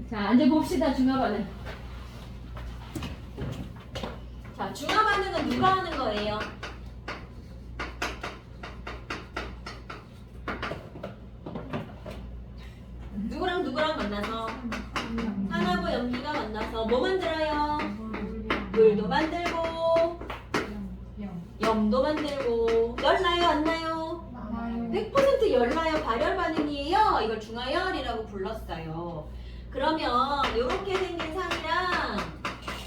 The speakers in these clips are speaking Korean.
자, 이제 봅시다. 중화 반응. 자, 중화 반응은 누가 하는 거예요? 누구랑 누구랑 만나서 산하고 염기가 만나서 뭐 만들어요? 물도 만들고 염도 만들고 열 나요 안 나요? 100%열 나요? 발열 반응이에요. 이걸 중화열이라고 불렀어요. 그러면 이렇게 생긴 산이랑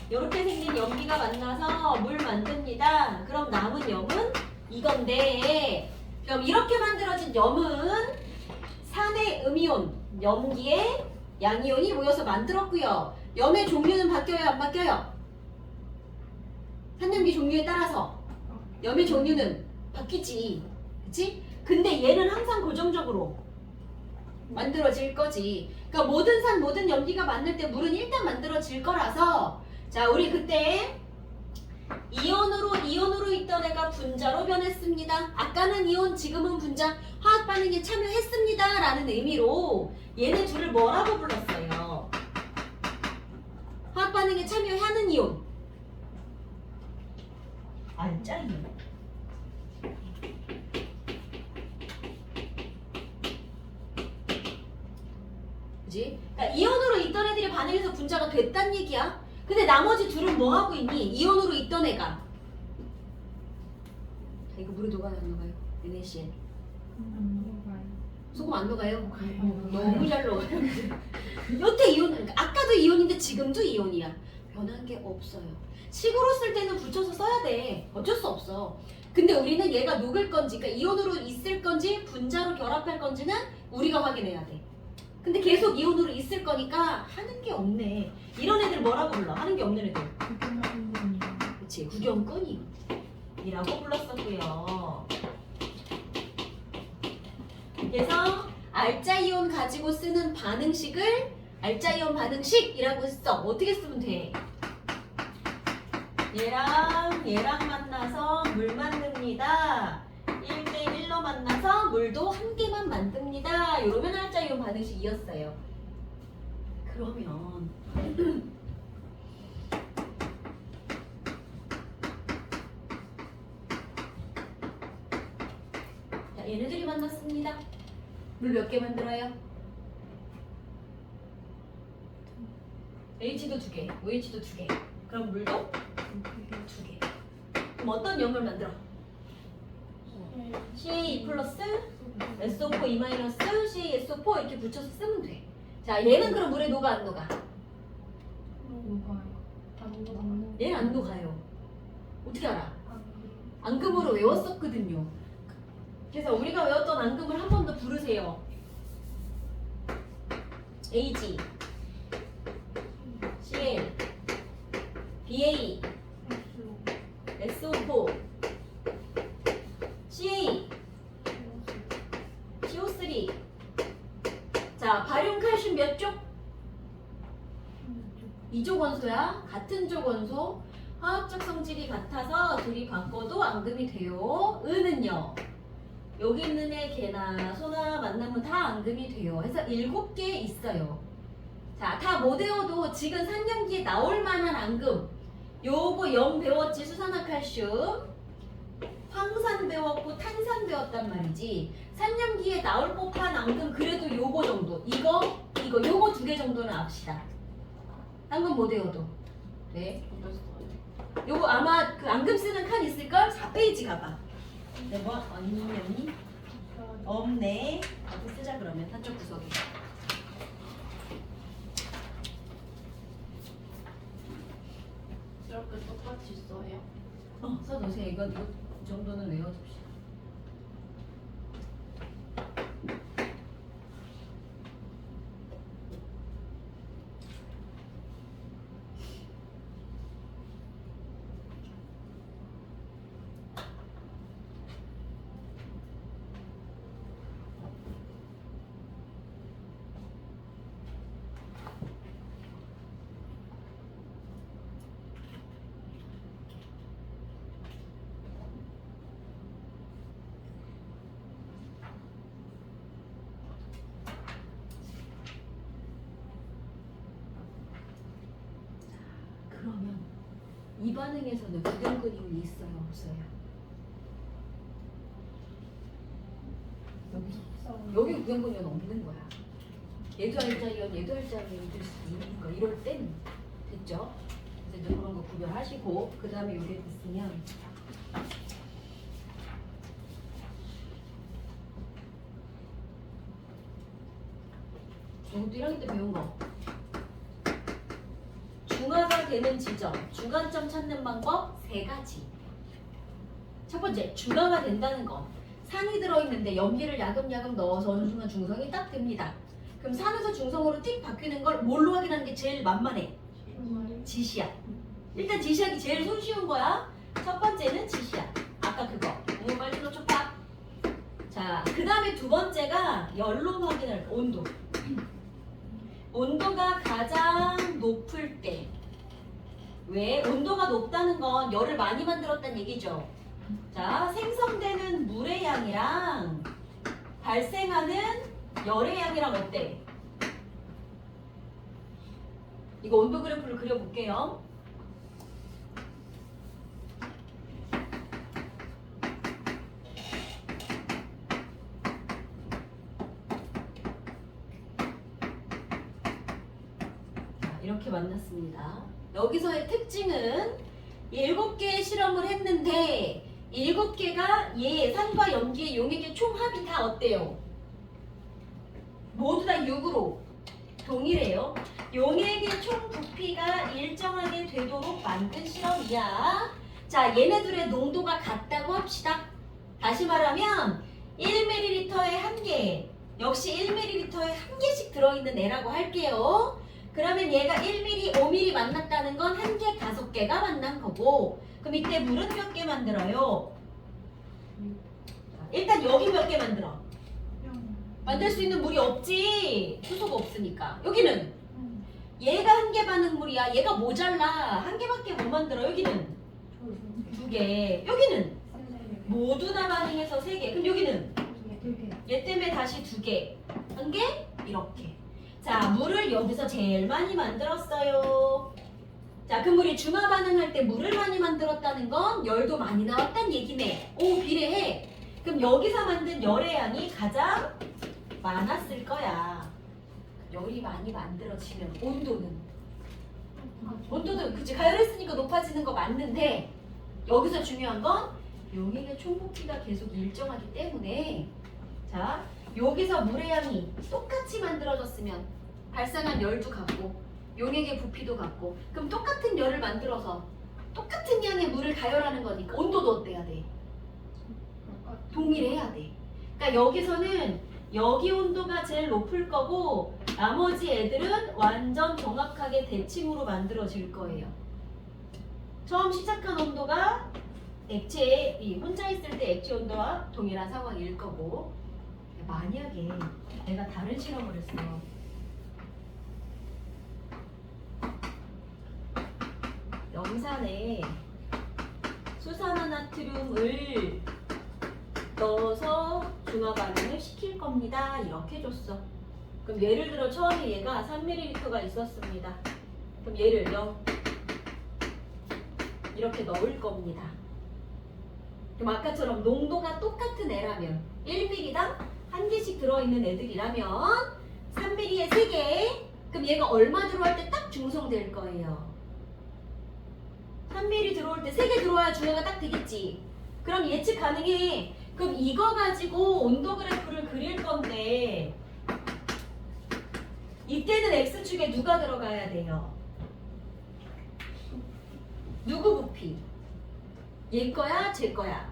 이렇게 생긴 염기가 만나서 물 만듭니다. 그럼 남은 염은 이건데, 그럼 이렇게 만들어진 염은 산의 음이온, 염기의 양이온이 모여서 만들었고요. 염의 종류는 바뀌어요, 안 바뀌어요? 산염기 종류에 따라서 염의 종류는 바뀌지, 그치? 근데 얘는 항상 고정적으로 만들어질 거지. 그러니까 모든 산, 모든 염기가 만들 때 물은 일단 만들어질 거라서, 자, 우리 그때 이온으로 있던 애가 분자로 변했습니다. 아까는 이온, 지금은 분자, 화학 반응에 참여했습니다 라는 의미로 얘네 둘을 뭐라고 불렀어요? 화학 반응에 참여하는 이온. 알짜이온. 그지? 그러니까 이온으로 있던 애들이 반응해서 분자가 됐단 얘기야. 근데 나머지 둘은 뭐 하고 있니? 이온으로 있던 애가. 이거 물에 녹아요, 안 녹아요? NaCl. 소금 안 녹아요? 너무 잘 녹아요. 여태 이온, 그러니까 아까도 이온인데 지금도 이온이야. 변한 게 없어요. 식으로 쓸 때는 붙여서 써야 돼. 어쩔 수 없어. 근데 우리는 얘가 녹을 건지, 그러니까 이온으로 있을 건지 분자로 결합할 건지는 우리가 확인해야 돼. 근데 계속 이온으로 있을 거니까 하는 게 없네. 이런 애들 뭐라고 불러? 하는 게 없는 애들. 그치, 구경꾼이라고 불렀었고요. 그래서 알짜이온 가지고 쓰는 반응식을 알짜이온 반응식이라고 써. 어떻게 쓰면 돼? 얘랑 만나서 물 만듭니다. 1대1로 만나서 물도 한 개만 만듭니다. 이러면 알짜이온 반응식이었어요. 그러면 자, 얘네들이 만났습니다. 물 몇 개 만들어요? H도 2개, OH도 2개. 그럼 물도 2개. 그럼 어떤 염을 만들어? CA2 플러스 SO4 2 마이너스 CaSO4 이렇게 붙여서 쓰면 돼. 자, 얘는 그럼 물에 녹아 안 녹아? 얘는 안 녹아요. 어떻게 알아? 앙금으로 외웠었거든요. 그래서 우리가 외웠던 앙금을 한 번 더 부르세요. AG, CL, BA, SO4, CA, CO3. 자, 바륨 칼슘 몇 쪽? 2족 원소야. 같은 족 원소. 화학적 성질이 같아서 둘이 바꿔도 앙금이 돼요. 은은요. 여기 있는 애 개나 소나 만나면 다 앙금이 돼요. 해서 7개 있어요. 자, 다 못 외워도 지금 산염기에 나올 만한 앙금. 요거 염 배웠지, 수산화칼슘. 황산 배웠고 탄산 배웠단 말이지. 산염기에 나올 법한 앙금 그래도 요거 정도. 이거, 요거 2개 정도는 압시다. 앙금 못 외워도. 네. 요거 아마 그 앙금 쓰는 칸 있을걸? 4페이지 가봐. 네, 뭐 언니? 없네. 여기 쓰자 그러면 한쪽 구석에. 이렇게 똑같이 써요? 써놓으세요. 이거 이 정도는 외워둡시다. 이 반응에서는 구경근이온이 있어요, 없어요? 여기 구경근이온 없는 거야. 얘도 알자이온, 얘도 알자이온일 수 있는 거. 이럴 땐 됐죠? 그래서 이제 그런 거 구별하시고 그 다음에 요게 됐으면 이것도 1학년 때 배운 거. 중화가 되는 지점, 중간점 찾는 방법 3가지. 첫 번째, 중화가 된다는 거. 산이 들어있는데 연기를 야금야금 넣어서 어느 순간 중성이 딱 됩니다. 그럼 산에서 중성으로 띡 바뀌는 걸 뭘로 확인하는 게 제일 만만해? 지시야. 일단 지시하기 제일 손쉬운 거야. 첫 번째는 지시야. 아까 그거. 빨리 넣어줘봐. 자, 그 다음에 두 번째가 열로 확인할 거. 온도. 온도가 가장 높을 때. 왜? 온도가 높다는 건 열을 많이 만들었다는 얘기죠. 자, 생성되는 물의 양이랑 발생하는 열의 양이랑 어때? 이거 온도 그래프를 그려볼게요. 자, 이렇게 만났습니다. 여기서의 특징은 7개의 실험을 했는데 7개가 얘 산과 염기의 용액의 총합이 다 어때요? 모두 다 6으로 동일해요. 용액의 총 부피가 일정하게 되도록 만든 실험이야. 자, 얘네들의 농도가 같다고 합시다. 다시 말하면 1ml에 1개, 역시 1ml에 1개씩 들어있는 애라고 할게요. 그러면 얘가 1ml, 5ml 만났다는 건 1개, 5개가 만난 거고, 그럼 이때 물은 몇 개 만들어요? 일단 여기 몇 개 만들어? 만들 수 있는 물이 없지. 수소가 없으니까. 여기는 얘가 1개 반응 물이야. 얘가 모자라. 1개밖에 못 만들어. 여기는 2개. 여기는 모두 다 반응해서 3개. 그럼 여기는 얘 때문에 다시 2개. 1개? 이렇게. 자, 물을 여기서 제일 많이 만들었어요. 자, 그 물이 중화 반응할 때 물을 많이 만들었다는 건 열도 많이 나왔다는 얘기네. 오, 비례해. 그럼 여기서 만든 열의 양이 가장 많았을 거야. 열이 많이 만들어지면 온도는 그치, 가열했으니까 높아지는 거 맞는데 여기서 중요한 건 용액의 총부피가 계속 일정하기 때문에 자, 여기서 물의 양이 똑같이 만들어졌으면 발생한 열도 같고 용액의 부피도 같고 그럼 똑같은 열을 만들어서 똑같은 양의 물을 가열하는 거니까 온도도 어때야 돼? 동일해야 돼. 그러니까 여기서는 여기 온도가 제일 높을 거고 나머지 애들은 완전 정확하게 대칭으로 만들어질 거예요. 처음 시작한 온도가 액체, 혼자 있을 때 액체 온도와 동일한 상황일 거고 만약에 내가 다른 실험을 했어. 염산에 수산화나트륨을 넣어서 중화 반응을 시킬 겁니다. 이렇게 줬어. 그럼 예를 들어 처음에 얘가 3ml가 있었습니다. 그럼 얘를 0 이렇게 넣을 겁니다. 그럼 아까처럼 농도가 똑같은 애라면 1ml당 1개씩 들어있는 애들이라면 3ml에 3개 그럼 얘가 얼마 들어갈 때 딱 중성될 거예요. 3ml 들어올 때 3개 들어와야 중화가 딱 되겠지. 그럼 예측 가능해. 그럼 이거 가지고 온도 그래프를 그릴 건데 이때는 X축에 누가 들어가야 돼요? 누구 부피? 얘 거야? 쟤 거야?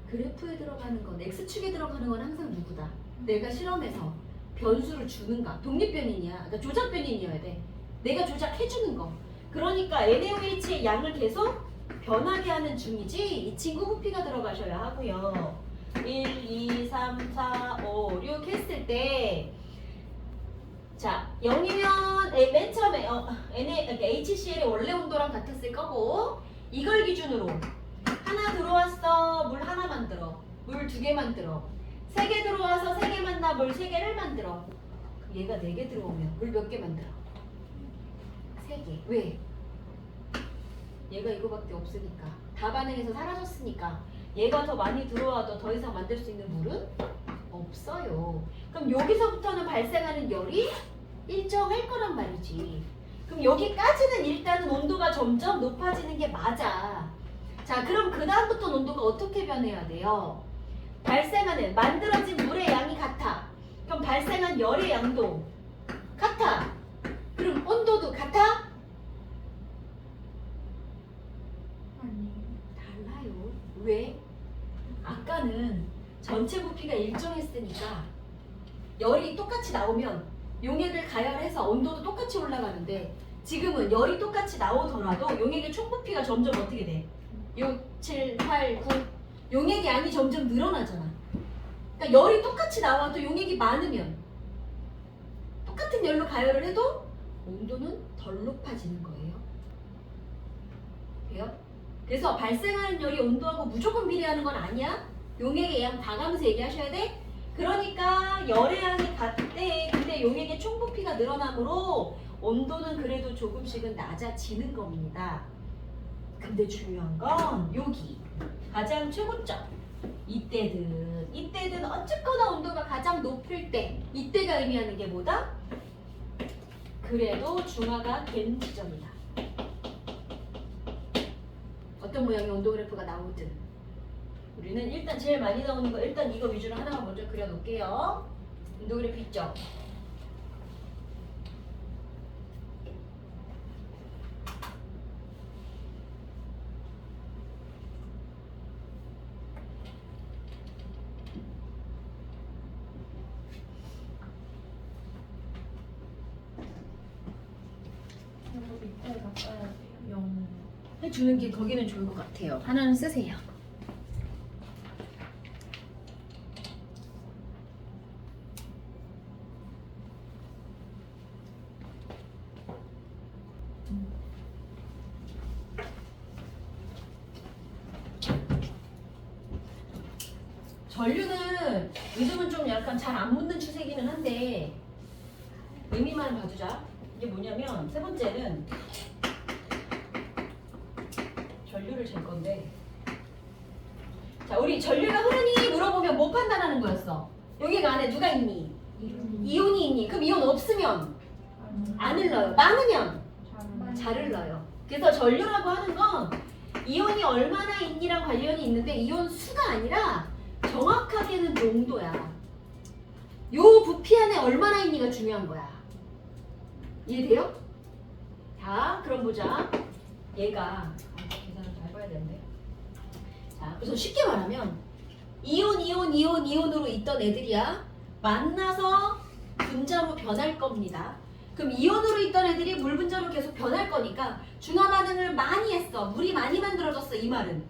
그래프에 들어가는 건 X축에 들어가는 건 항상 누구다? 내가 실험에서 변수를 주는가? 독립변인이야. 그러니까 조작변인이어야 돼. 내가 조작해주는 거. 그러니까 NaOH의 양을 계속 변하게 하는 중이지 이 친구 부피가 들어가셔야 하고요. 1, 2, 3, 4, 5, 6 했을 때 자, 0이면 맨 처음에 HCl의 원래 온도랑 같았을 거고 이걸 기준으로 하나 들어왔어. 물 하나 만들어. 물 2개 만들어. 3개 들어와서 3개 만나 물 3개를 만들어. 그럼 얘가 4개 들어오면 물 몇 개 만들어? 3개. 왜? 얘가 이거밖에 없으니까. 다 반응해서 사라졌으니까. 얘가 더 많이 들어와도 더 이상 만들 수 있는 물은 없어요. 그럼 여기서부터는 발생하는 열이 일정할 거란 말이지. 그럼 여기까지는 일단은 온도가 점점 높아지는 게 맞아. 자, 그럼 그 다음부터 온도가 어떻게 변해야 돼요? 발생하는, 만들어진 물의 양이 같아. 그럼 발생한 열의 양도 같아. 그럼 온도도 같아? 달라요. 왜? 아까는 전체 부피가 일정했으니까 열이 똑같이 나오면 용액을 가열해서 온도도 똑같이 올라가는데 지금은 열이 똑같이 나오더라도 용액의 총 부피가 점점 어떻게 돼? 6, 7, 8, 9 용액의 양이 점점 늘어나잖아. 그러니까 열이 똑같이 나와도 용액이 많으면 똑같은 열로 가열을 해도 온도는 덜 높아지는 거예요. 돼요? 그래서 발생하는 열이 온도하고 무조건 비례하는 건 아니야. 용액의 양 봐가면서 얘기하셔야 돼. 그러니까 열의 양이 같대. 근데 용액의 총 부피가 늘어나므로 온도는 그래도 조금씩은 낮아지는 겁니다. 근데 중요한 건 여기 가장 최고점 이때든 어쨌거나 온도가 가장 높을 때 이때가 의미하는 게 뭐다? 그래도 중화가 된 지점이다. 어떤 모양의 온도 그래프가 나오든 우리는 일단 제일 많이 나오는 거 일단 이거 위주로 하나만 먼저 그려놓을게요. 온도 그래프 있죠? 밑에 바꿔야 돼요. 0. 해주는 게 거기는 좋을 것 같아요. 하나는 쓰세요. 전류는 요즘은 좀 약간 잘 안 묻는 추세기는 한데 의미만 봐주자. 이게 뭐냐면 세 번째는 전류를 잴 건데 자 우리 전류가 흐르니 물어보면 뭐 판단하는 거였어? 여기 안에 누가 있니? 이온이 있니? 그럼 이온 없으면 안 흘러요. 많으면 잘 흘러요. 그래서 전류라고 하는 건 이온이 얼마나 있니랑 관련이 있는데 이온 수가 아니라 정확하게는 농도야. 요 부피 안에 얼마나 있니가 중요한 거야. 이해돼요? 자, 그럼 보자. 얘가 계산을 잘 봐야 되는데. 자, 그래서 쉽게 말하면 이온으로 있던 애들이야. 만나서 분자로 변할 겁니다. 그럼 이온으로 있던 애들이 물 분자로 계속 변할 거니까 중화 반응을 많이 했어. 물이 많이 만들어졌어. 이 말은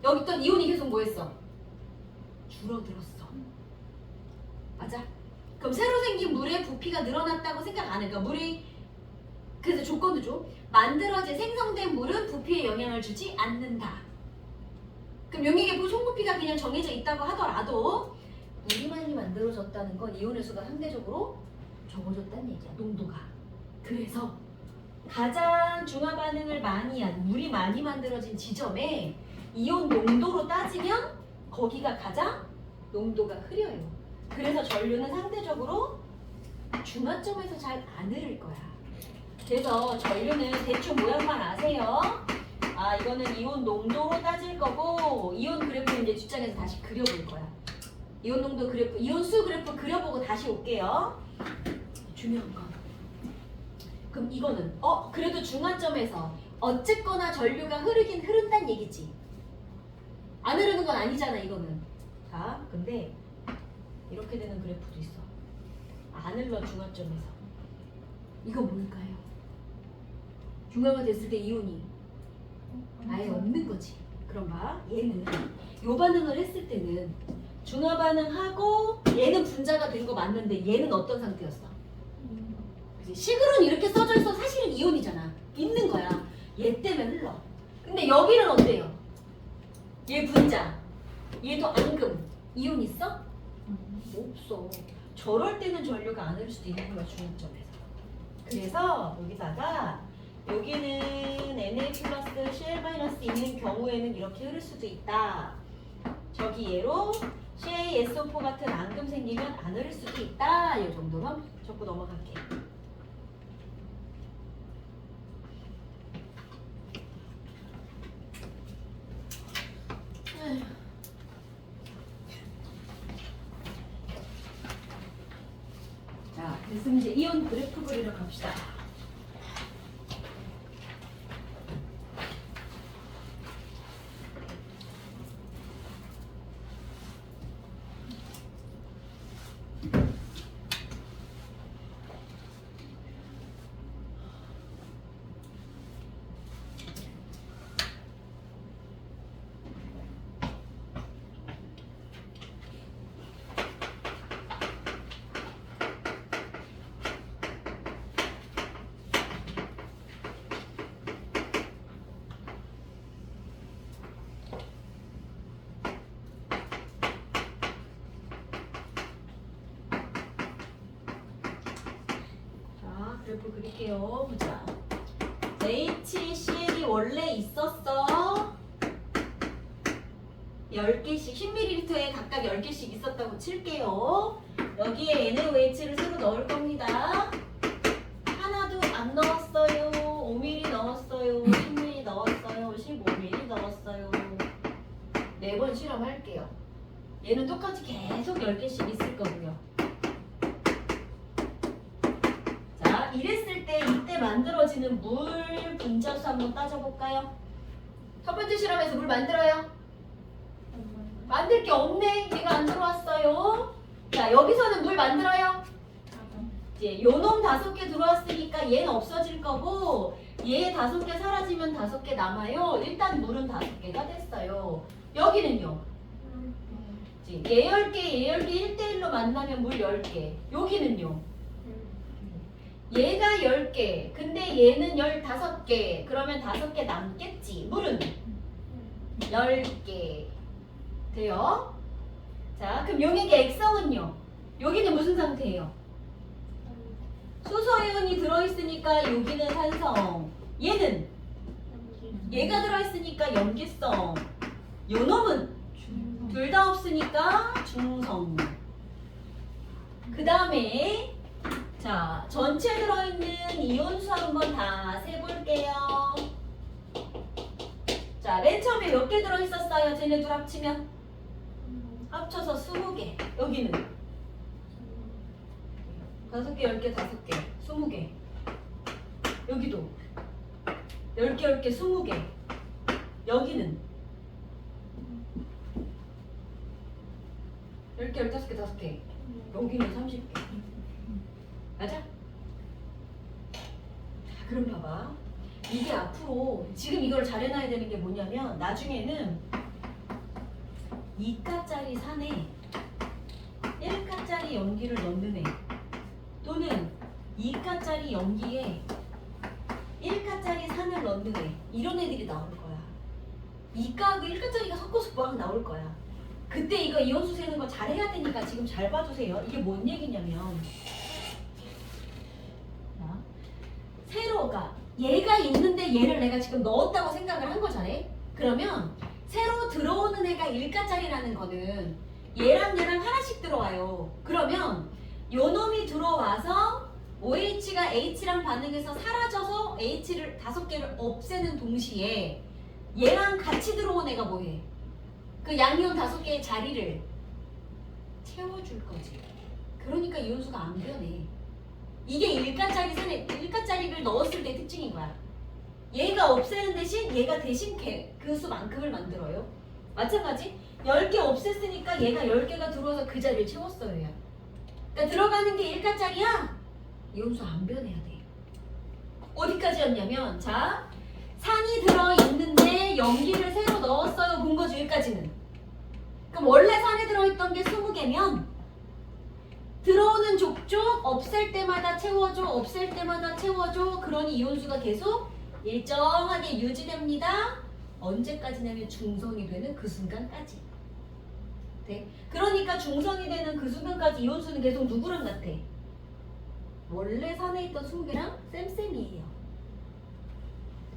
여기 있던 이온이 계속 뭐 했어? 줄어들었어. 맞아? 그럼 새로 생긴 물의 부피가 늘어났다고 생각 안 해. 그러니까 물이 그래서 조건도 줘. 만들어진 생성된 물은 부피에 영향을 주지 않는다. 그럼 용액의 총 부피가 그냥 정해져 있다고 하더라도 물이 많이 만들어졌다는 건 이온의 수가 상대적으로 적어졌다는 얘기야. 농도가. 그래서 가장 중화 반응을 많이 한 물이 많이 만들어진 지점에 이온 농도로 따지면 거기가 가장 농도가 흐려요. 그래서 전류는 상대적으로 중화점에서 잘 안 흐를 거야. 그래서 전류는 대충 모양만 아세요. 아 이거는 이온 농도로 따질 거고 이온 그래프는 이제 뒷장에서 다시 그려볼 거야. 이온 농도 그래프, 이온 수 그래프 그려보고 다시 올게요. 중요한 거. 그럼 이거는 그래도 중화점에서 어쨌거나 전류가 흐르긴 흐른다는 얘기지. 안 흐르는 건 아니잖아 이거는. 자, 근데 이렇게 되는 그래프도 있어. 안 흘러 중화점에서. 이거 뭘까요? 중화가 됐을 때 이온이 아예 없는 거지. 그럼 봐. 얘는 요 반응을 했을 때는 중화 반응하고 얘는 분자가 된 거 맞는데 얘는 어떤 상태였어? 그치? 식으로는 이렇게 써져 있어. 사실은 이온이잖아. 있는 거야. 얘 때문에 흘러. 근데 여기는 어때요? 얘 분자. 얘도 앙금. 이온 있어? 없어. 저럴 때는 전류가 안 흐를 수도 있는 거야 중화점에서. 그래서 여기다가 여기는 Na 플러스 Cl 마이너스 있는 경우에는 이렇게 흐를 수도 있다. 저기 얘로 CaSO4 같은 앙금 생기면 안 흐를 수도 있다. 이 정도만 적고 넘어갈게. 자, 그래서 이제 이온 그래프 그리러 갑시다. 그래프 그릴게요. 보자. HCl이 원래 있었어. 10개씩 10ml에 각각 10개씩 있었다고 칠게요. 여기에 NaOH를 새로 넣을 겁니다. 하나도 안 넣었어요. 5ml 넣었어요. 10ml 넣었어요. 15ml 넣었어요. 4번 실험할게요. 얘는 똑같이 계속 10개씩 있을 거고요. 이랬을 때 이때 만들어지는 물 분자수 한번 따져볼까요? 첫 번째 실험에서 물 만들어요? 만들 게 없네. 얘가 안 들어왔어요. 자, 여기서는 물 만들어요? 이제 요 놈 5개 들어왔으니까 얘는 없어질 거고 얘 5개 사라지면 5개 남아요. 일단 물은 5개가 됐어요. 여기는요? 얘 10개, 얘 10개 1대1로 만나면 물 10개. 여기는요? 얘가 10개, 근데 얘는 15개. 그러면 5개 남겠지. 물은 10개. 돼요? 자, 그럼 용액의 액성은요? 여기는 무슨 상태예요? 수소이온이 들어있으니까 여기는 산성. 얘는? 얘가 들어있으니까 염기성. 요 놈은? 둘 다 없으니까 중성. 그 다음에 자, 전체 들어있는 이온수 한번 다 세볼게요. 자, 맨 처음에 몇 개 들어있었어요? 쟤네 둘 합치면? 합쳐서 20개. 여기는? 5개, 10개, 5개, 20개. 여기도 10개, 10개, 20개. 여기는? 10개, 15개, 5개. 여기는 30개. 맞아? 자, 그럼 봐봐. 이게 앞으로 지금 이걸 잘 해놔야 되는 게 뭐냐면 나중에는 2가짜리 산에 1가짜리 염기를 넣는 애 또는 2가짜리 염기에 1가짜리 산을 넣는 애 이런 애들이 나올 거야. 2가하고 1가짜리가 섞어서 막 나올 거야. 그때 이거 이온수 세는 거 잘 해야 되니까 지금 잘 봐주세요. 이게 뭔 얘기냐면 세로가 얘가 있는데 얘를 내가 지금 넣었다고 생각을 한 거잖아. 그러면 새로 들어오는 애가 1가짜리라는 거는 얘랑 얘랑 하나씩 들어와요. 그러면 요 놈이 들어와서 OH가 H랑 반응해서 사라져서 H를 5개를 없애는 동시에 얘랑 같이 들어온 애가 뭐해? 그 양이온 5개의 자리를 채워줄 거지. 그러니까 이온수가 안 변해. 이게 1가짜리를 넣었을 때 특징인 거야. 얘가 없애는 대신 얘가 대신 그 수만큼을 만들어요. 마찬가지 10개 없앴으니까 얘가 10개가 들어와서 그 자리를 채웠어요. 얘. 그러니까 들어가는 게 1가짜리야. 이온수 안 변해야 돼. 어디까지였냐면 자 산이 들어있는데 염기를 새로 넣었어요. 본 거죠. 여기까지는. 그럼 원래 산에 들어있던 게 20개면 들어오는 족족 없앨 때마다 채워줘. 없앨 때마다 채워줘. 그러니 이온수가 계속 일정하게 유지됩니다. 언제까지냐면 중성이 되는 그 순간까지. 네? 그러니까 중성이 되는 그 순간까지 이온수는 계속 누구랑 같아? 원래 산에 있던 20개랑 쌤쌤이에요.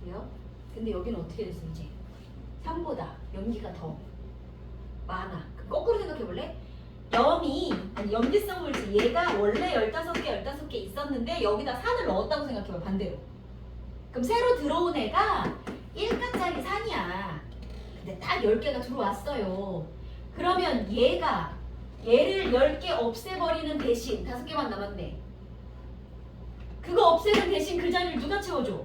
돼요? 근데 여기는 어떻게 됐어 이제? 3보다 염기가 더 많아. 그럼 거꾸로 생각해 볼래? 아니 염기성 물질 얘가 원래 15개 있었는데 여기다 산을 넣었다고 생각해봐 반대로. 그럼 새로 들어온 애가 1가짜리 산이야. 근데 딱 10개가 들어왔어요. 그러면 얘를 10개 없애버리는 대신 5개만 남았네. 그거 없애는 대신 그 자리를 누가 채워줘?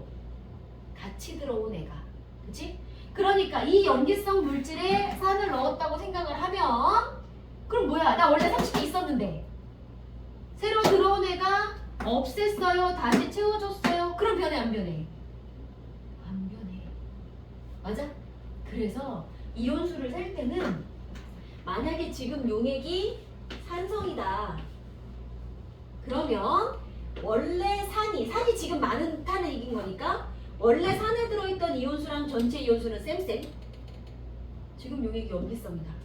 같이 들어온 애가. 그치? 그러니까 이 염기성 물질에 산을 넣었다고 생각을 하면 그럼 뭐야? 나 원래 30개 있었는데 새로 들어온 애가 없앴어요. 다시 채워줬어요. 그럼 변해 안 변해? 안 변해. 맞아? 그래서 이온수를 셀 때는 만약에 지금 용액이 산성이다. 그러면 원래 산이 지금 많은 탄을 이긴 거니까 원래 산에 들어있던 이온수랑 전체 이온수는 쌤쌤. 지금 용액이 염기성이다.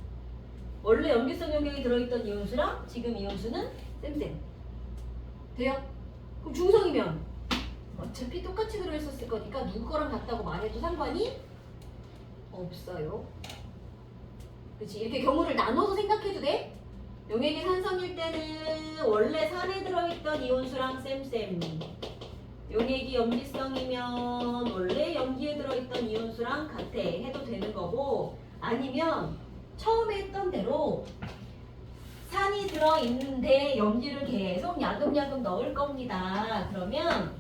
원래 염기성 용액이 들어있던 이온수랑 지금 이온수는 쌤쌤. 돼요? 그럼 중성이면 어차피 똑같이 들어있었을 거니까 누구 거랑 같다고 말해도 상관이 없어요. 그치? 이렇게 경우를 나눠서 생각해도 돼? 용액이 산성일 때는 원래 산에 들어있던 이온수랑 쌤쌤. 용액이 염기성이면 원래 염기에 들어있던 이온수랑 같아 해도 되는 거고, 아니면 처음에 했던 대로 산이 들어있는데 염기를 계속 야금야금 넣을 겁니다. 그러면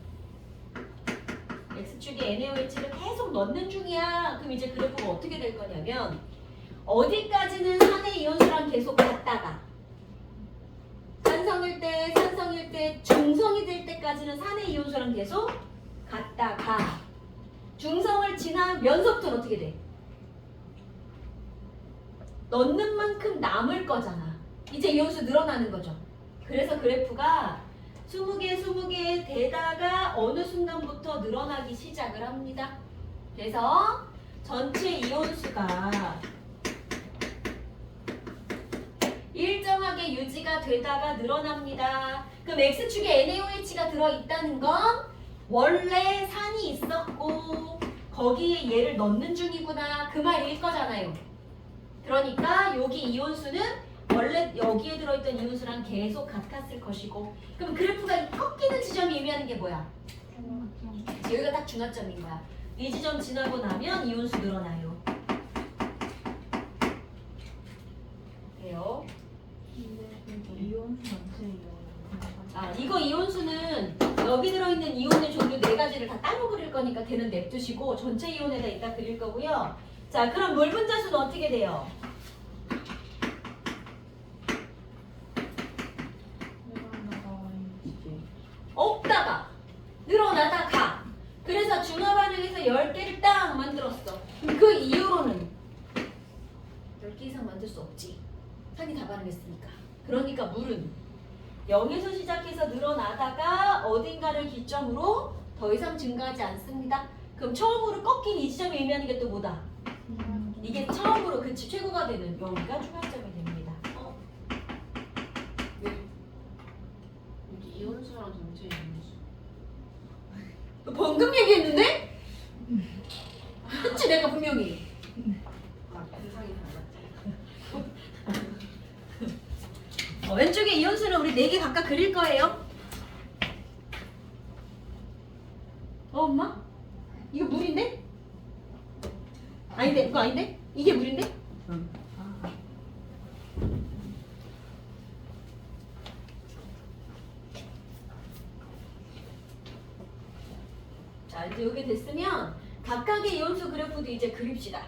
X축에 NaOH를 계속 넣는 중이야. 그럼 이제 그래프가 어떻게 될 거냐면 어디까지는 산의 이온수랑 계속 갔다가 산성일 때 중성이 될 때까지는 산의 이온수랑 계속 갔다가 중성을 지나면서부터는 어떻게 돼? 넣는 만큼 남을 거잖아. 이제 이온수 늘어나는 거죠. 그래서 그래프가 20개 되다가 어느 순간부터 늘어나기 시작을 합니다. 그래서 전체 이온수가 일정하게 유지가 되다가 늘어납니다. 그럼 X축에 NaOH가 들어있다는 건 원래 산이 있었고 거기에 얘를 넣는 중이구나 그 말일 거잖아요. 그러니까 여기 이온수는 원래 여기에 들어있던 이온수랑 계속 같았을 것이고, 그럼 그래프가 꺾이는 지점이 의미하는 게 뭐야? 여기가 딱 중화점인 거야. 이 지점 지나고 나면 이온수 늘어나요. 돼요? 이온수 전체예요. 이거 이온수는 여기 들어있는 이온의 종류 4가지를 다 따로 그릴 거니까 걔는 냅두시고 전체 이온에다 이따 그릴 거고요. 자, 그럼 물 분자수는 어떻게 돼요? 없다가 늘어나다가. 그래서 중화 반응에서 10개를 딱 만들었어. 그럼 그 이후로는 10개 이상 만들 수 없지. 산이 다 반응했으니까. 그러니까 물은 0에서 시작해서 늘어나다가 어딘가를 기점으로 더 이상 증가하지 않습니다. 그럼 처음으로 꺾인 이 지점이 의미하는 게 또 뭐다? 이게 처음으로 그치 최고가 되는 여기가 중화점이 됩니다. 이온수랑 전체 이온수. 너 방금 얘기했는데? 그치 내가 분명히. 세상이 달랐지. 왼쪽에 이온수는 우리 4개 각각 그릴 거예요. 엄마? 이거 물인데? 아닌데? 이거 아닌데? 이게 물인데? 응. 자, 이제 이게 됐으면 각각의 이온수 그래프도 이제 그립시다.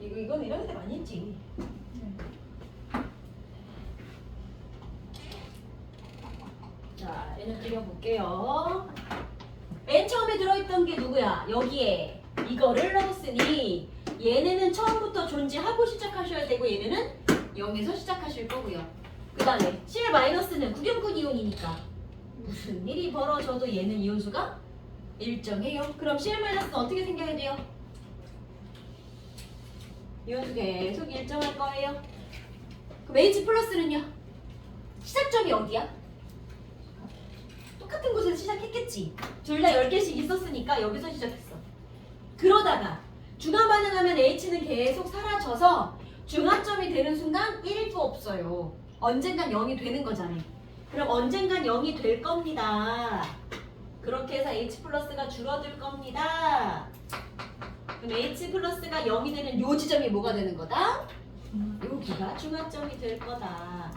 이건 이런 데 많이 했지. 자, 얘는 그려볼게요. 맨 처음에 들어있던 게 누구야? 여기에 이거를 넣었으니 얘네는 처음부터 존재하고 시작하셔야 되고 얘네는 0에서 시작하실 거고요. 그 다음에 Cl-는 구경군 이온이니까 무슨 일이 벌어져도 얘는 이온수가 일정해요. 그럼 Cl-는 어떻게 생겨야 돼요? 이온수 계속 일정할 거예요. 그럼 H+는요? 시작점이 어디야? 똑같은 곳에서 시작했겠지. 둘 다 10개씩 있었으니까 여기서 시작했어. 그러다가 중화 반응하면 H는 계속 사라져서 중화점이 되는 순간 1도 없어요. 언젠간 0이 되는 거잖아. 그럼 언젠간 0이 될 겁니다. 그렇게 해서 H 플러스가 줄어들 겁니다. 그럼 H 플러스가 0이 되는 요 지점이 뭐가 되는 거다? 여기가 중화점이 될 거다.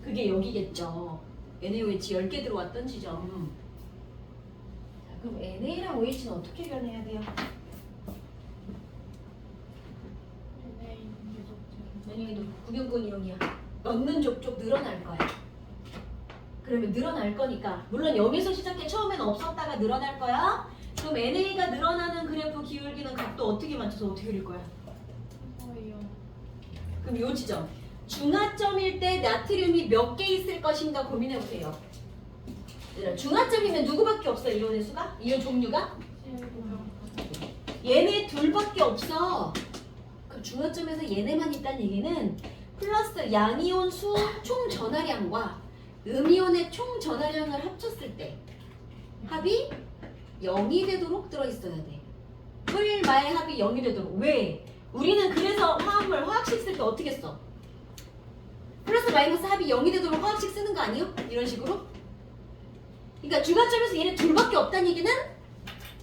그게 여기겠죠. NaOH 10개 들어왔던 지점. 자, 그럼 NA랑 OH는 어떻게 변해야 돼요? NA도 구경권 이용이야. 넣는 족족 늘어날 거야. 그러면 늘어날 거니까 물론 0에서 시작해 처음에는 없었다가 늘어날 거야. 그럼 NA가 늘어나는 그래프 기울기는 각도 어떻게 맞춰서 어떻게 그릴 거야? 그럼 요 지점 중화점일 때 나트륨이 몇 개 있을 것인가 고민해 보세요. 중화점이면 누구밖에 없어 이온의 수가? 이온 종류가? 얘네 둘밖에 없어. 그럼 중화점에서 얘네만 있다는 얘기는 플러스 양이온 수 총 전하량과 음이온의 총 전하량을 합쳤을 때 합이 0이 되도록 들어있어야 돼. 뿔마의 합이 0이 되도록. 왜? 우리는 그래서 화합을 화학식 쓸 때 어떻게 써? 플러스 마이너스 합이 0이 되도록 화학식 쓰는 거 아니에요? 이런 식으로? 그러니까 중화점에서 얘네 둘밖에 없다는 얘기는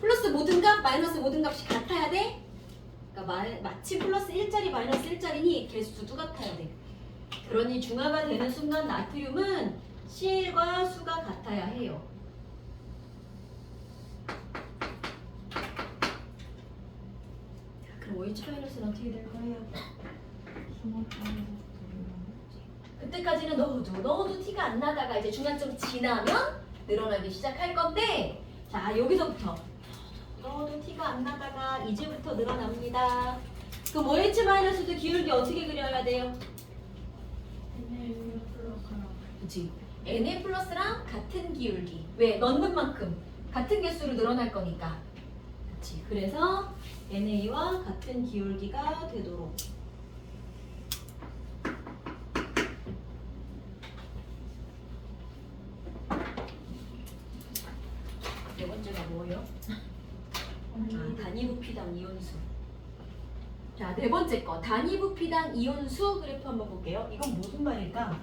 플러스 모든 값, 마이너스 모든 값이 같아야 돼. 그러니까 마치 플러스 1짜리, 마이너스 1짜리니 개수도 같아야 돼. 그러니 중화가 되는 순간 나트륨은 Cl과 수가 같아야 해요. 자, 그럼 OH-는 어떻게 될 거예요? 그때까지는 넣어도 티가 안 나다가 이제 중간점 지나면 늘어나기 시작할 건데, 자 여기서부터 넣어도 티가 안 나다가 이제부터 늘어납니다. 그럼 OH-도 기울기 어떻게 그려야 돼요? 그치? Na 플러스랑 같은 기울기. 왜? 넣는 만큼 같은 개수로 늘어날 거니까. 그치? 그래서 NA와 같은 기울기가 되도록. 네 번째가 뭐예요? 단위 부피당 이온수. 자, 네 번째 거. 단위 부피당 이온수 그래프 한번 볼게요. 이건 무슨 말일까?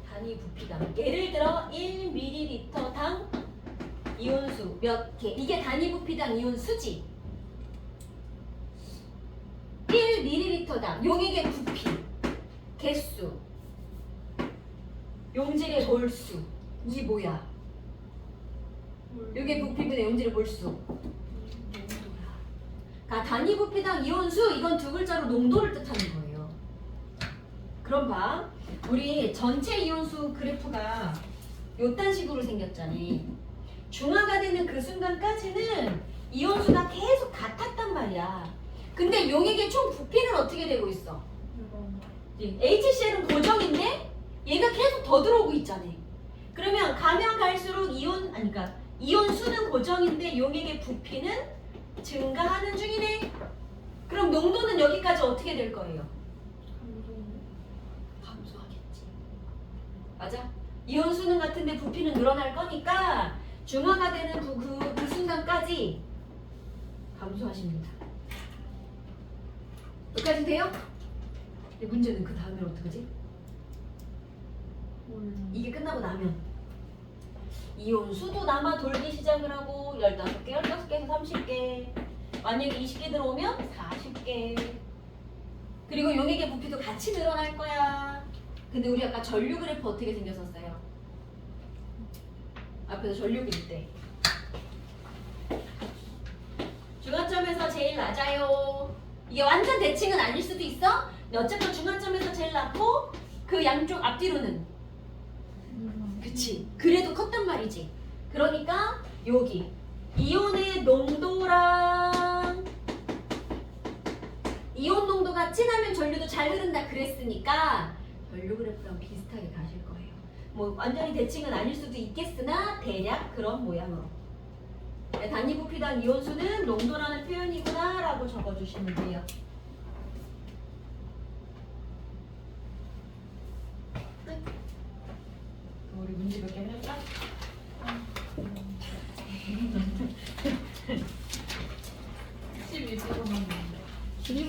단위 부피당. 예를 들어 1ml당 이온수 몇 개. 이게 단위 부피당 이온수지. 1ml당 용액의 부피, 개수, 용질의 몰수. 이게 뭐야? 여기에 부피분의 용질의 몰수. 농도야. 그러니까 단위 부피당 이온수 이건 두 글자로 농도를 뜻하는 거예요. 그럼 봐. 우리 전체 이온수 그래프가 요딴 식으로 생겼잖아. 중화가 되는 그 순간까지는 이온수가 계속 같았단 말이야. 근데 용액의 총 부피는 어떻게 되고 있어? HCl은 고정인데 얘가 계속 더 들어오고 있잖아. 그러면 가면 갈수록 그러니까 이온 수는 고정인데 용액의 부피는 증가하는 중이네. 그럼 농도는 여기까지 어떻게 될 거예요? 감소하겠지. 맞아? 이온 수는 같은데 부피는 늘어날 거니까 중화가 되는 그 순간까지 감소하십니다. 여기까지 돼요? 근데 문제는 그 다음에 어떡하지? 이게 끝나고 나면 이온 수도 남아 돌기 시작을 하고 15개, 16개에서 30개, 만약에 20개 들어오면 40개. 그리고 용액의 부피도 같이 늘어날 거야. 근데 우리 아까 전류 그래프 어떻게 생겼었어요? 앞에서 전류 그릴 때 중화점에서 제일 낮아요. 이게 완전 대칭은 아닐 수도 있어. 근데 어쨌든 중화점에서 제일 낮고 그 양쪽 앞뒤로는 그치. 그래도 컸단 말이지. 그러니까 여기 이온의 농도랑 이온 농도가 진하면 전류도 잘 흐른다 그랬으니까 전류 그래프랑 비슷하게 가실 거예요. 뭐 완전히 대칭은 아닐 수도 있겠으나 대략 그런 모양으로. 네, 단위부피당 이온수는 농도라는 표현이구나 라고 적어주시면 돼요. 끝. 우리 문제 몇 개 해볼까?